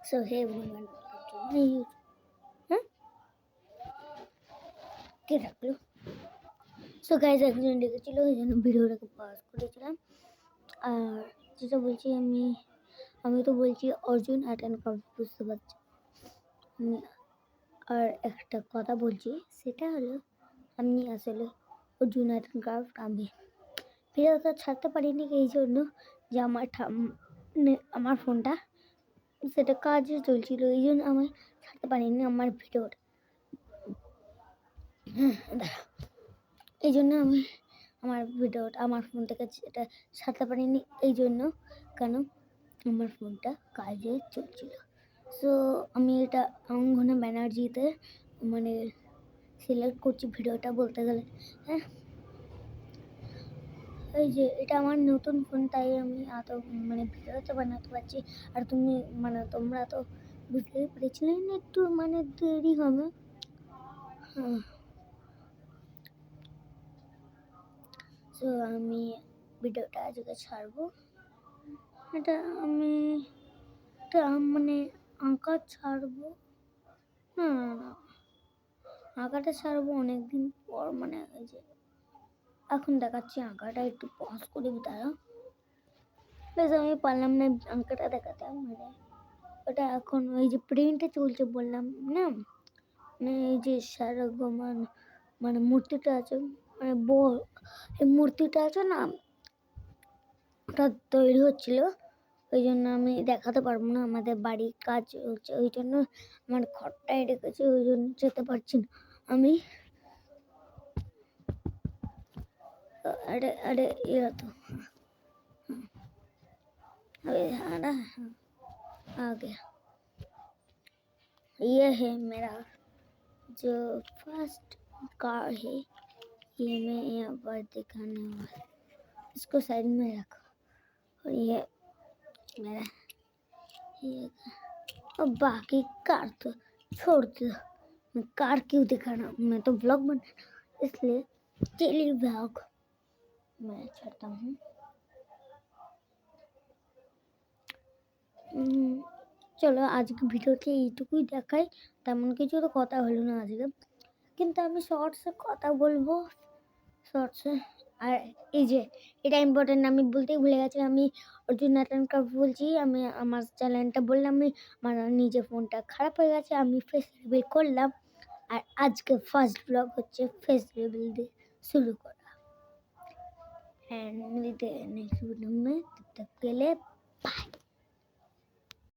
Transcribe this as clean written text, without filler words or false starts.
So hey everyone, welcome to my YouTube. হ্যাঁ কে রাখলো? So guys একজন ডেকেছিল, ওই জন্য ভিডিওটাকে পজ করেছিলাম। আর যেটা বলছি আমি তো বলছি অর্জুন আর্ট অ্যান্ড ক্রাফট, বুঝতে পারছি। আর একটা কথা বলছি, সেটা হলো আমি আসলে অর্জুন আর্ট অ্যান্ড ক্রাফট আমি ভিডিওটা ছাড়তে পারিনি এই জন্য যে আমার ফোনটা সেটা কাজে চলছিল, এই জন্য আমি ছাড়তে পারিনি আমার ভিডিওটা। এই জন্য আমি আমার ফোন থেকে এটা ছাড়তে পারিনি, এই জন্য কেন আমার ফোনটা কাজে চলছিল। সো আমি এটা অঙ্গনা ব্যানার্জিতে মানে সিলেক্ট করছি ভিডিওটা, বলতে গেলে। হ্যাঁ, এই যে এটা আমার নতুন ফোন, তাই আমি এত ভিডিওটা বানাতে পারছি। আর তোমরা তো বুঝতেই পেরেছিলেন একটু দেরি হবে। হ্যাঁ, সো আমি ভিডিওটা আজকে ছাড়বো। এটা আমি আঁকা ছাড়বো, না আঁকাটা ছাড়বো অনেকদিন পর। এই যে এখন দেখাচ্ছি আঁকাটা, একটু পজ করে দাঁড়াও। বেশ, আমি পারলাম না আঁকাটা দেখাতে। ওটা এখন ওই যে প্রিন্টে চলছে বললাম না, এই যে সারগমান মূর্তিটা আছে, বড় এই মূর্তিটা আছে না, ওটা তৈরি হচ্ছিল। ওই জন্য আমি দেখাতে পারবো না, আমাদের বাড়ির কাজ হচ্ছে, ওই জন্য আমার ঘরটাই রেখেছে, ওই জন্য যেতে পারছি না আমি। अरे ये तो अबे ना आ गया। ये है मेरा जो फर्स्ट कार है, ये मैं यहाँ पर दिखाने वाला, इसको साइड में रखो। और ये मेरा ये, और बाकी कार तो छोड़ दो, मैं कार क्यों दिखाना, मैं तो ब्लॉग बना, इसलिए डेली ब्लॉग मैं चाहता हूँ। চলো আজকে ভিডিওতে এইটুকুই দেখাই, তেমন কিছু তো কথা হলো না আজকে, কিন্তু আমি শর্টসে কথা বলবো, শর্টসে। আর এই যে এটা ইম্পর্টেন্ট, আমি বলতেই ভুলে গেছি, আমি অর্জুন আর্ট অ্যান্ড ক্রাফট বলছি। আমি আমার চ্যানেলটা বললাম, আমার নিজের ফোনটা খারাপ হয়ে গেছে, আমি ফেস রিভিল করলাম। আর আজকে ফার্স্ট ব্লগ হচ্ছে ফেস রিভিল দিয়ে শুরু করা। এন্ড মিলতে নেক্সট वीडियो में, तब तक के लिए बाय।